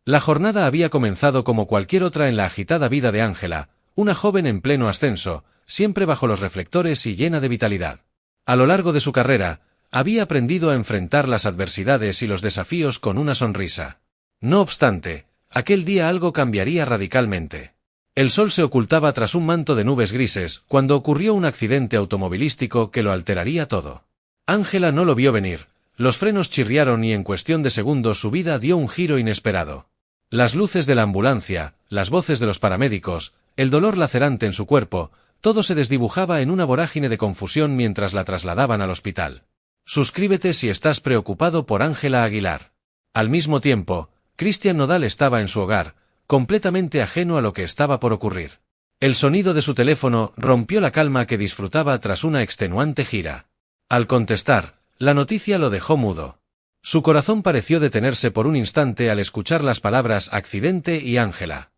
La jornada había comenzado como cualquier otra en la agitada vida de Ángela, una joven en pleno ascenso, siempre bajo los reflectores y llena de vitalidad. A lo largo de su carrera, había aprendido a enfrentar las adversidades y los desafíos con una sonrisa. No obstante, aquel día algo cambiaría radicalmente. El sol se ocultaba tras un manto de nubes grises cuando ocurrió un accidente automovilístico que lo alteraría todo. Ángela no lo vio venir, los frenos chirriaron y en cuestión de segundos su vida dio un giro inesperado. Las luces de la ambulancia, las voces de los paramédicos, el dolor lacerante en su cuerpo, todo se desdibujaba en una vorágine de confusión mientras la trasladaban al hospital. Suscríbete si estás preocupado por Ángela Aguilar. Al mismo tiempo, Cristian Nodal estaba en su hogar, completamente ajeno a lo que estaba por ocurrir. El sonido de su teléfono rompió la calma que disfrutaba tras una extenuante gira. Al contestar, la noticia lo dejó mudo. Su corazón pareció detenerse por un instante al escuchar las palabras accidente y Ángela.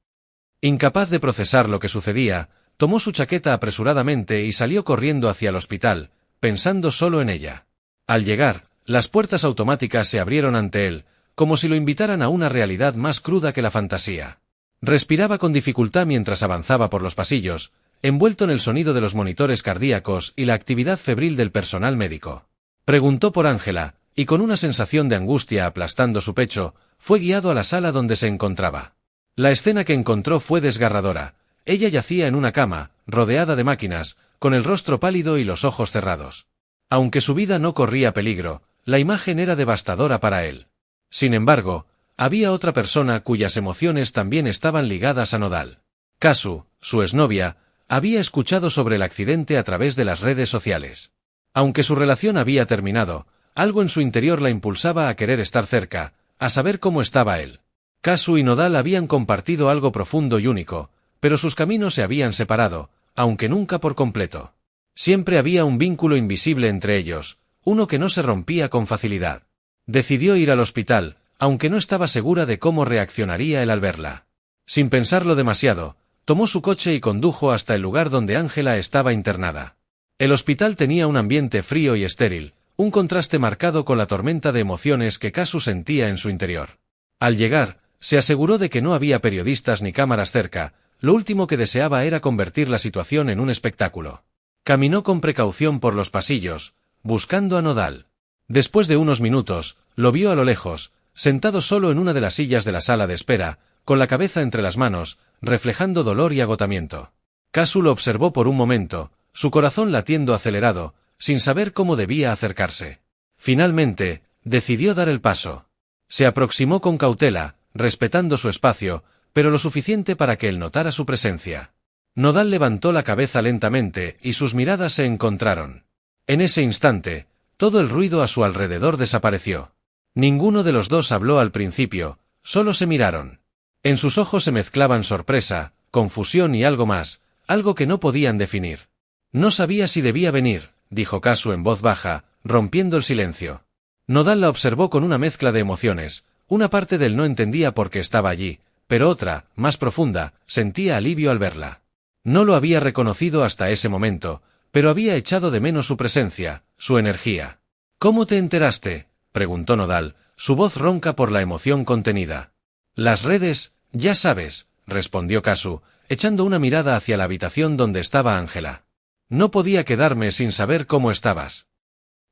Incapaz de procesar lo que sucedía, tomó su chaqueta apresuradamente y salió corriendo hacia el hospital, pensando solo en ella. Al llegar, las puertas automáticas se abrieron ante él, como si lo invitaran a una realidad más cruda que la fantasía. Respiraba con dificultad mientras avanzaba por los pasillos, envuelto en el sonido de los monitores cardíacos y la actividad febril del personal médico. Preguntó por Ángela, y con una sensación de angustia aplastando su pecho, fue guiado a la sala donde se encontraba. La escena que encontró fue desgarradora. Ella yacía en una cama, rodeada de máquinas, con el rostro pálido y los ojos cerrados. Aunque su vida no corría peligro, la imagen era devastadora para él. Sin embargo, había otra persona cuyas emociones también estaban ligadas a Nodal. Kasu, su exnovia, había escuchado sobre el accidente a través de las redes sociales. Aunque su relación había terminado, algo en su interior la impulsaba a querer estar cerca, a saber cómo estaba él. Kasu y Nodal habían compartido algo profundo y único, pero sus caminos se habían separado, aunque nunca por completo. Siempre había un vínculo invisible entre ellos, uno que no se rompía con facilidad. Decidió ir al hospital, aunque no estaba segura de cómo reaccionaría él al verla. Sin pensarlo demasiado, tomó su coche y condujo hasta el lugar donde Ángela estaba internada. El hospital tenía un ambiente frío y estéril, un contraste marcado con la tormenta de emociones que Kasu sentía en su interior. Al llegar, se aseguró de que no había periodistas ni cámaras cerca, lo último que deseaba era convertir la situación en un espectáculo. Caminó con precaución por los pasillos, buscando a Nodal. Después de unos minutos, lo vio a lo lejos, sentado solo en una de las sillas de la sala de espera, con la cabeza entre las manos, reflejando dolor y agotamiento. Kasu lo observó por un momento, su corazón latiendo acelerado, sin saber cómo debía acercarse. Finalmente, decidió dar el paso. Se aproximó con cautela, respetando su espacio, pero lo suficiente para que él notara su presencia. Nodal levantó la cabeza lentamente y sus miradas se encontraron. En ese instante, todo el ruido a su alrededor desapareció. Ninguno de los dos habló al principio, solo se miraron. En sus ojos se mezclaban sorpresa, confusión y algo más, algo que no podían definir. No sabía si debía venir, dijo Kasu en voz baja, rompiendo el silencio. Nodal la observó con una mezcla de emociones, una parte de él no entendía por qué estaba allí, pero otra, más profunda, sentía alivio al verla. No lo había reconocido hasta ese momento, pero había echado de menos su presencia, su energía. ¿Cómo te enteraste?, preguntó Nodal, su voz ronca por la emoción contenida. Las redes, ya sabes, respondió Kasu, echando una mirada hacia la habitación donde estaba Ángela. No podía quedarme sin saber cómo estabas.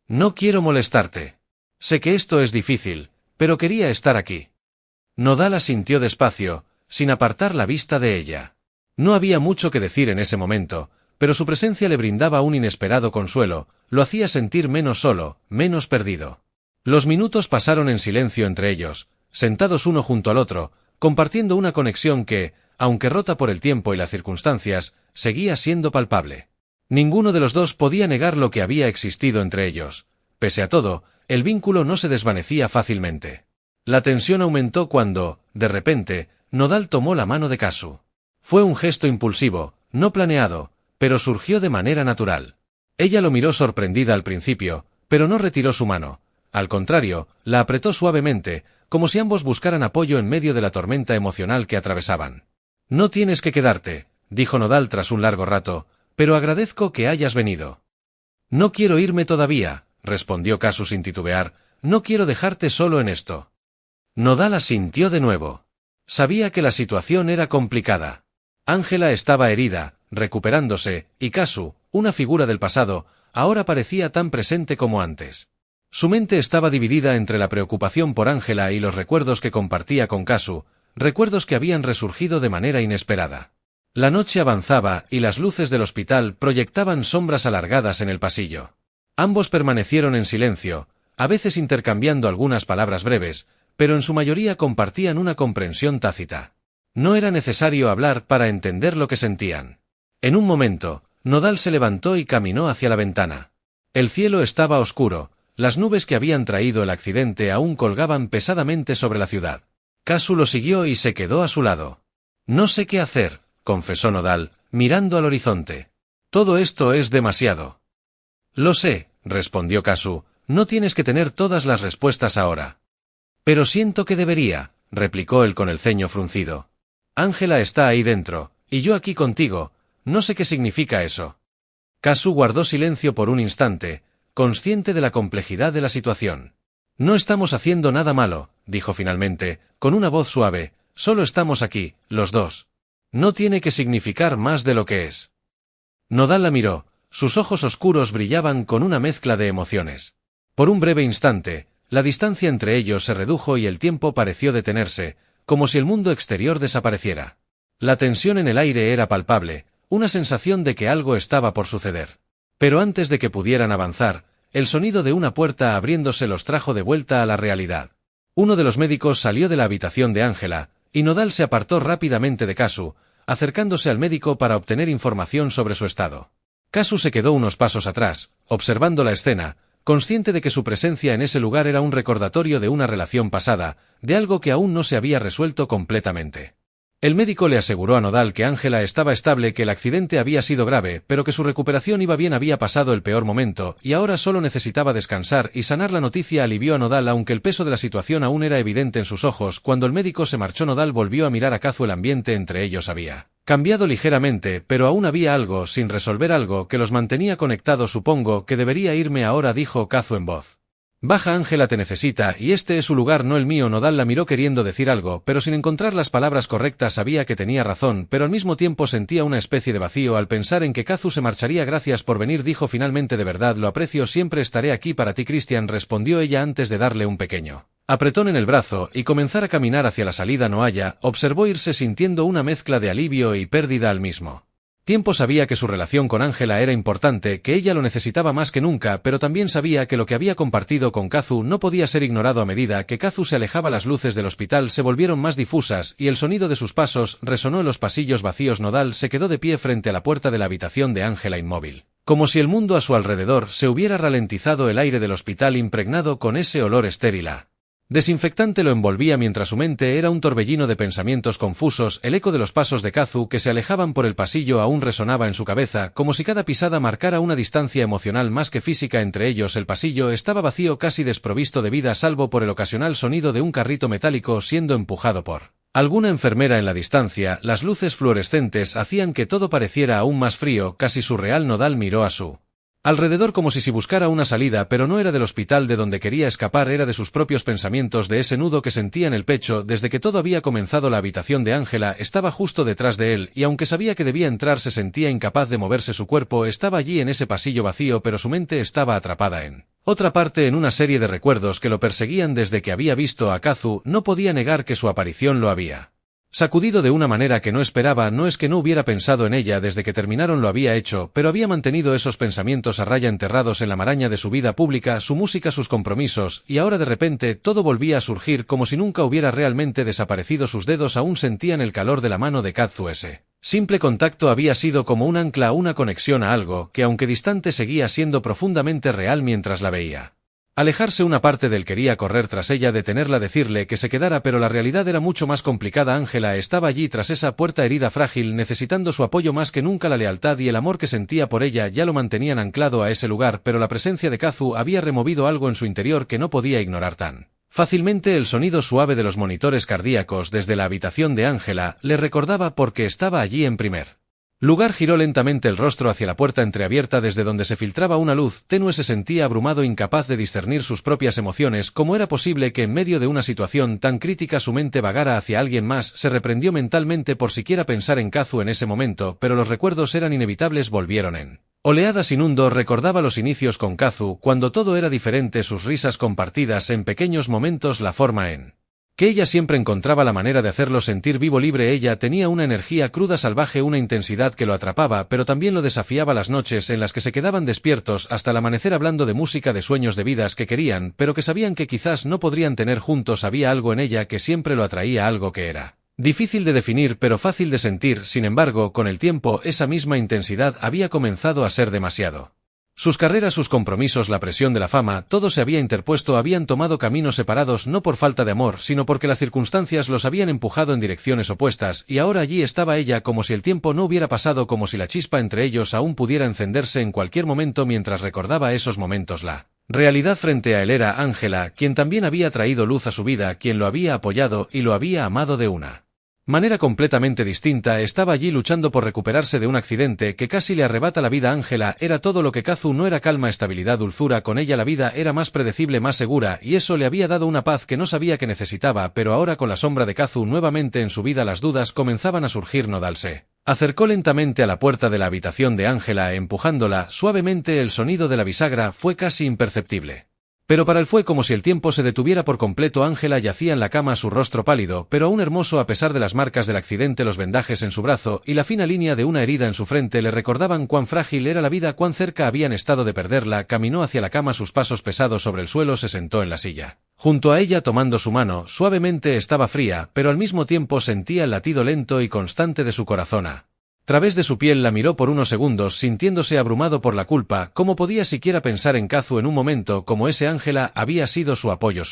No quiero molestarte. Sé que esto es difícil, pero quería estar aquí. Nodal asintió despacio, sin apartar la vista de ella. No había mucho que decir en ese momento, pero su presencia le brindaba un inesperado consuelo, lo hacía sentir menos solo, menos perdido. Los minutos pasaron en silencio entre ellos, sentados uno junto al otro, compartiendo una conexión que, aunque rota por el tiempo y las circunstancias, seguía siendo palpable. Ninguno de los dos podía negar lo que había existido entre ellos. Pese a todo, el vínculo no se desvanecía fácilmente. La tensión aumentó cuando, de repente, Nodal tomó la mano de Kasu. Fue un gesto impulsivo, no planeado, pero surgió de manera natural. Ella lo miró sorprendida al principio, pero no retiró su mano. Al contrario, la apretó suavemente, como si ambos buscaran apoyo en medio de la tormenta emocional que atravesaban. No tienes que quedarte, dijo Nodal tras un largo rato, pero agradezco que hayas venido. No quiero irme todavía, respondió Kasu sin titubear, no quiero dejarte solo en esto. Nodal asintió de nuevo. Sabía que la situación era complicada. Ángela estaba herida, recuperándose, y Kazu, una figura del pasado, ahora parecía tan presente como antes. Su mente estaba dividida entre la preocupación por Ángela y los recuerdos que compartía con Kazu, recuerdos que habían resurgido de manera inesperada. La noche avanzaba y las luces del hospital proyectaban sombras alargadas en el pasillo. Ambos permanecieron en silencio, a veces intercambiando algunas palabras breves, pero en su mayoría compartían una comprensión tácita. No era necesario hablar para entender lo que sentían. En un momento, Nodal se levantó y caminó hacia la ventana. El cielo estaba oscuro, las nubes que habían traído el accidente aún colgaban pesadamente sobre la ciudad. Kazu lo siguió y se quedó a su lado. «No sé qué hacer», confesó Nodal, mirando al horizonte. «Todo esto es demasiado». «Lo sé», respondió Kazu, «no tienes que tener todas las respuestas ahora». «Pero siento que debería», replicó él con el ceño fruncido. «Ángela está ahí dentro, y yo aquí contigo, no sé qué significa eso». Kazu guardó silencio por un instante, consciente de la complejidad de la situación. «No estamos haciendo nada malo», dijo finalmente, con una voz suave, «solo estamos aquí, los dos. No tiene que significar más de lo que es». Nodal la miró, sus ojos oscuros brillaban con una mezcla de emociones. Por un breve instante, la distancia entre ellos se redujo y el tiempo pareció detenerse, como si el mundo exterior desapareciera. La tensión en el aire era palpable, una sensación de que algo estaba por suceder. Pero antes de que pudieran avanzar, el sonido de una puerta abriéndose los trajo de vuelta a la realidad. Uno de los médicos salió de la habitación de Ángela, y Nodal se apartó rápidamente de Kazu, acercándose al médico para obtener información sobre su estado. Kazu se quedó unos pasos atrás, observando la escena, consciente de que su presencia en ese lugar era un recordatorio de una relación pasada, de algo que aún no se había resuelto completamente. El médico le aseguró a Nodal que Ángela estaba estable, que el accidente había sido grave, pero que su recuperación iba bien, había pasado el peor momento, y ahora solo necesitaba descansar y sanar. La noticia alivió a Nodal, aunque el peso de la situación aún era evidente en sus ojos. Cuando el médico se marchó, Nodal volvió a mirar a Kazu. El ambiente entre ellos había cambiado ligeramente, pero aún había algo sin resolver, algo que los mantenía conectados. «Supongo que debería irme ahora», dijo Kazu en voz baja. «Ángela te necesita y este es su lugar, no el mío». Nodal la miró queriendo decir algo, pero sin encontrar las palabras correctas. Sabía que tenía razón, pero al mismo tiempo sentía una especie de vacío al pensar en que Kazu se marcharía. «Gracias por venir», dijo finalmente. «De verdad lo aprecio, siempre estaré aquí para ti». «Christian», respondió ella antes de darle un pequeño apretón en el brazo y comenzar a caminar hacia la salida. Noaya observó irse sintiendo una mezcla de alivio y pérdida al mismo tiempo. Sabía que su relación con Ángela era importante, que ella lo necesitaba más que nunca, pero también sabía que lo que había compartido con Kazu no podía ser ignorado. A medida que Kazu se alejaba, las luces del hospital se volvieron más difusas y el sonido de sus pasos resonó en los pasillos vacíos. Nodal se quedó de pie frente a la puerta de la habitación de Ángela, inmóvil, como si el mundo a su alrededor se hubiera ralentizado. El aire del hospital, impregnado con ese olor estéril desinfectante, lo envolvía mientras su mente era un torbellino de pensamientos confusos. El eco de los pasos de Kazu que se alejaban por el pasillo aún resonaba en su cabeza, como si cada pisada marcara una distancia emocional más que física entre ellos. El pasillo estaba vacío, casi desprovisto de vida, salvo por el ocasional sonido de un carrito metálico siendo empujado por alguna enfermera en la distancia. Las luces fluorescentes hacían que todo pareciera aún más frío, casi surreal. Nodal miró a su alrededor como si buscara una salida, pero no era del hospital de donde quería escapar, era de sus propios pensamientos, de ese nudo que sentía en el pecho desde que todo había comenzado. La habitación de Ángela estaba justo detrás de él, y aunque sabía que debía entrar, se sentía incapaz de moverse. Su cuerpo estaba allí en ese pasillo vacío, pero su mente estaba atrapada en otra parte, en una serie de recuerdos que lo perseguían desde que había visto a Kazu. No podía negar que su aparición lo había sacudido de una manera que no esperaba. No es que no hubiera pensado en ella desde que terminaron, lo había hecho, pero había mantenido esos pensamientos a raya, enterrados en la maraña de su vida pública, su música, sus compromisos, y ahora de repente todo volvía a surgir como si nunca hubiera realmente desaparecido. Sus dedos aún sentían el calor de la mano de Kazu. Ese simple contacto había sido como un ancla, una conexión a algo que, aunque distante, seguía siendo profundamente real mientras la veía alejarse. Una parte de él quería correr tras ella, detenerla, decirle que se quedara, pero la realidad era mucho más complicada. Ángela estaba allí tras esa puerta, herida, frágil, necesitando su apoyo más que nunca. La lealtad y el amor que sentía por ella ya lo mantenían anclado a ese lugar, pero la presencia de Kazu había removido algo en su interior que no podía ignorar tan fácilmente. El sonido suave de los monitores cardíacos desde la habitación de Ángela le recordaba por qué estaba allí en primer Lugar giró lentamente el rostro hacia la puerta entreabierta desde donde se filtraba una luz tenue. Se sentía abrumado, incapaz de discernir sus propias emociones. ¿Cómo era posible que en medio de una situación tan crítica su mente vagara hacia alguien más? Se reprendió mentalmente por siquiera pensar en Kazu en ese momento, pero los recuerdos eran inevitables. Volvieron en oleadas. Inundo recordaba los inicios con Kazu, cuando todo era diferente, sus risas compartidas en pequeños momentos, la forma en que ella siempre encontraba la manera de hacerlo sentir vivo, libre. Ella tenía una energía cruda, salvaje, una intensidad que lo atrapaba, pero también lo desafiaba. Las noches en las que se quedaban despiertos hasta el amanecer hablando de música, de sueños, de vidas que querían, pero que sabían que quizás no podrían tener juntos. Había algo en ella que siempre lo atraía, algo que era difícil de definir pero fácil de sentir. Sin embargo, con el tiempo, esa misma intensidad había comenzado a ser demasiado. Sus carreras, sus compromisos, la presión de la fama, todo se había interpuesto. Habían tomado caminos separados, no por falta de amor, sino porque las circunstancias los habían empujado en direcciones opuestas, y ahora allí estaba ella, como si el tiempo no hubiera pasado, como si la chispa entre ellos aún pudiera encenderse en cualquier momento. Mientras recordaba esos momentos, la realidad frente a él era Ángela, quien también había traído luz a su vida, quien lo había apoyado y lo había amado de una manera completamente distinta. Estaba allí luchando por recuperarse de un accidente que casi le arrebata la vida. Ángela era todo lo que Kazu no era: calma, estabilidad, dulzura. Con ella la vida era más predecible, más segura, y eso le había dado una paz que no sabía que necesitaba. Pero ahora, con la sombra de Kazu nuevamente en su vida, las dudas comenzaban a surgir. Nodal se acercó lentamente a la puerta de la habitación de Ángela, empujándola suavemente. El sonido de la bisagra fue casi imperceptible, pero para él fue como si el tiempo se detuviera por completo. Ángela yacía en la cama, su rostro pálido, pero aún hermoso a pesar de las marcas del accidente. Los vendajes en su brazo y la fina línea de una herida en su frente le recordaban cuán frágil era la vida, cuán cerca habían estado de perderla. Caminó hacia la cama, sus pasos pesados sobre el suelo. Se sentó en la silla junto a ella, tomando su mano. Suavemente estaba fría, pero al mismo tiempo sentía el latido lento y constante de su corazón. A través de su piel la miró por unos segundos, sintiéndose abrumado por la culpa. ¿Cómo podía siquiera pensar en Kazu en un momento como ese? Ángela había sido su apoyo,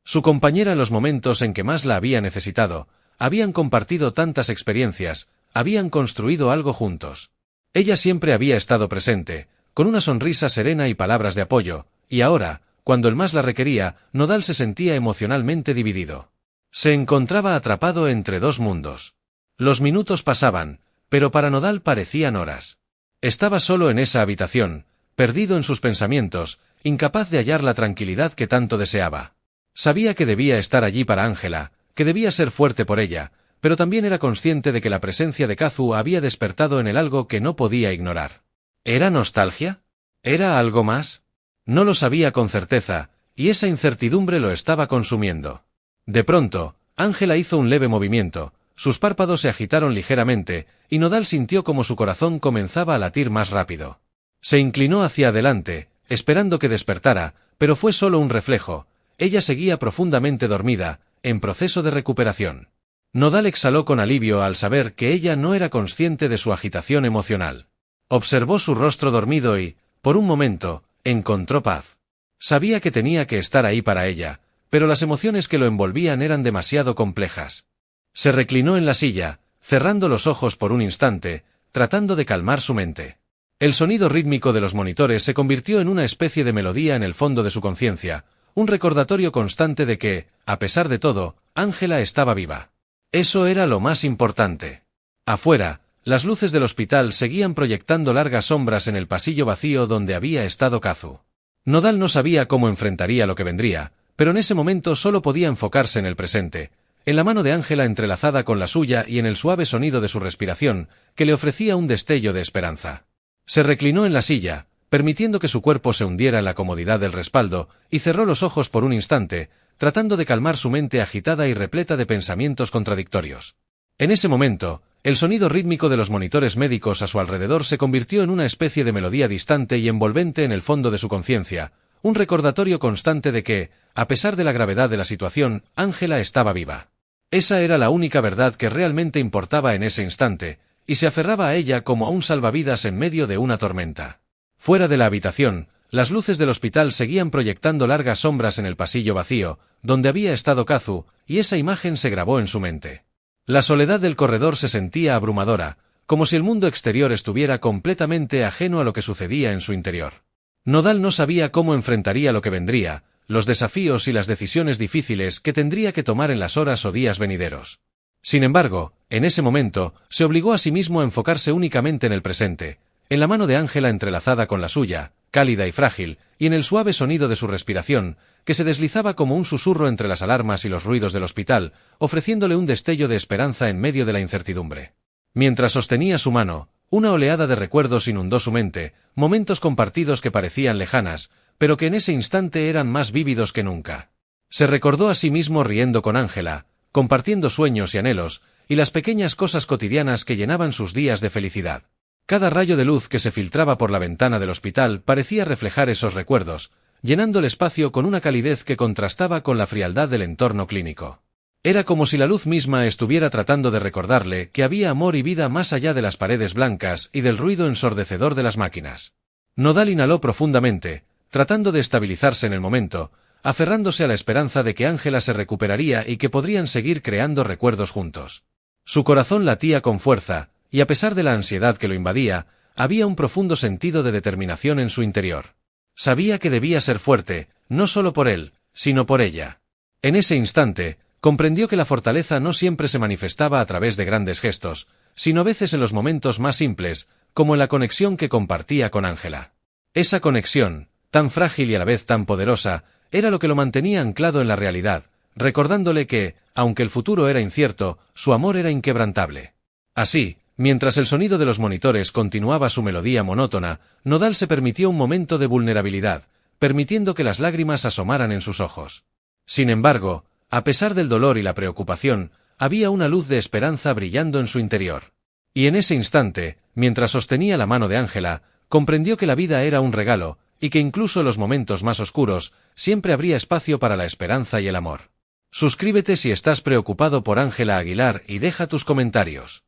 su compañera en los momentos en que más la había necesitado. Habían compartido tantas experiencias, habían construido algo juntos. Ella siempre había estado presente, con una sonrisa serena y palabras de apoyo, y ahora, cuando él más la requería, Nodal se sentía emocionalmente dividido. Se encontraba atrapado entre dos mundos. Los minutos pasaban, pero para Nodal parecían horas. Estaba solo en esa habitación, perdido en sus pensamientos, incapaz de hallar la tranquilidad que tanto deseaba. Sabía que debía estar allí para Ángela, que debía ser fuerte por ella, pero también era consciente de que la presencia de Kazu había despertado en él algo que no podía ignorar. ¿Era nostalgia? ¿Era algo más? No lo sabía con certeza, y esa incertidumbre lo estaba consumiendo. De pronto, Ángela hizo un leve movimiento. Sus párpados se agitaron ligeramente, y Nodal sintió como su corazón comenzaba a latir más rápido. Se inclinó hacia adelante, esperando que despertara, pero fue solo un reflejo. Ella seguía profundamente dormida, en proceso de recuperación. Nodal exhaló con alivio al saber que ella no era consciente de su agitación emocional. Observó su rostro dormido y, por un momento, encontró paz. Sabía que tenía que estar ahí para ella, pero las emociones que lo envolvían eran demasiado complejas. Se reclinó en la silla, cerrando los ojos por un instante, tratando de calmar su mente. El sonido rítmico de los monitores se convirtió en una especie de melodía en el fondo de su conciencia, un recordatorio constante de que, a pesar de todo, Ángela estaba viva. Eso era lo más importante. Afuera, las luces del hospital seguían proyectando largas sombras en el pasillo vacío donde había estado Kazu. Nodal no sabía cómo enfrentaría lo que vendría, pero en ese momento solo podía enfocarse en el presente, en la mano de Ángela entrelazada con la suya y en el suave sonido de su respiración, que le ofrecía un destello de esperanza. Se reclinó en la silla, permitiendo que su cuerpo se hundiera en la comodidad del respaldo, y cerró los ojos por un instante, tratando de calmar su mente agitada y repleta de pensamientos contradictorios. En ese momento, el sonido rítmico de los monitores médicos a su alrededor se convirtió en una especie de melodía distante y envolvente en el fondo de su conciencia, un recordatorio constante de que, a pesar de la gravedad de la situación, Ángela estaba viva. Esa era la única verdad que realmente importaba en ese instante, y se aferraba a ella como a un salvavidas en medio de una tormenta. Fuera de la habitación, las luces del hospital seguían proyectando largas sombras en el pasillo vacío, donde había estado Kazu, y esa imagen se grabó en su mente. La soledad del corredor se sentía abrumadora, como si el mundo exterior estuviera completamente ajeno a lo que sucedía en su interior. Nodal no sabía cómo enfrentaría lo que vendría, los desafíos y las decisiones difíciles que tendría que tomar en las horas o días venideros. Sin embargo, En ese momento, se obligó a sí mismo a enfocarse únicamente en el presente, en la mano de Ángela entrelazada con la suya, cálida y frágil, y en el suave sonido de su respiración, que se deslizaba como un susurro entre las alarmas y los ruidos del hospital, ofreciéndole un destello de esperanza en medio de la incertidumbre. Mientras sostenía su mano, una oleada de recuerdos inundó su mente, momentos compartidos que parecían lejanas, pero que en ese instante eran más vívidos que nunca. Se recordó a sí mismo riendo con Ángela, compartiendo sueños y anhelos, y las pequeñas cosas cotidianas que llenaban sus días de felicidad. Cada rayo de luz que se filtraba por la ventana del hospital parecía reflejar esos recuerdos, llenando el espacio con una calidez que contrastaba con la frialdad del entorno clínico. Era como si la luz misma estuviera tratando de recordarle que había amor y vida más allá de las paredes blancas y del ruido ensordecedor de las máquinas. Nodal inhaló profundamente, tratando de estabilizarse en el momento, aferrándose a la esperanza de que Ángela se recuperaría y que podrían seguir creando recuerdos juntos. Su corazón latía con fuerza, y a pesar de la ansiedad que lo invadía, había un profundo sentido de determinación en su interior. Sabía que debía ser fuerte, no solo por él, sino por ella. En ese instante, comprendió que la fortaleza no siempre se manifestaba a través de grandes gestos, sino a veces en los momentos más simples, como en la conexión que compartía con Ángela. Esa conexión, tan frágil y a la vez tan poderosa, era lo que lo mantenía anclado en la realidad, recordándole que, aunque el futuro era incierto, su amor era inquebrantable. Así, mientras el sonido de los monitores continuaba su melodía monótona, Nodal se permitió un momento de vulnerabilidad, permitiendo que las lágrimas asomaran en sus ojos. Sin embargo, a pesar del dolor y la preocupación, había una luz de esperanza brillando en su interior. Y en ese instante, mientras sostenía la mano de Ángela, comprendió que la vida era un regalo, y que incluso en los momentos más oscuros, siempre habría espacio para la esperanza y el amor. Suscríbete si estás preocupado por Ángela Aguilar y deja tus comentarios.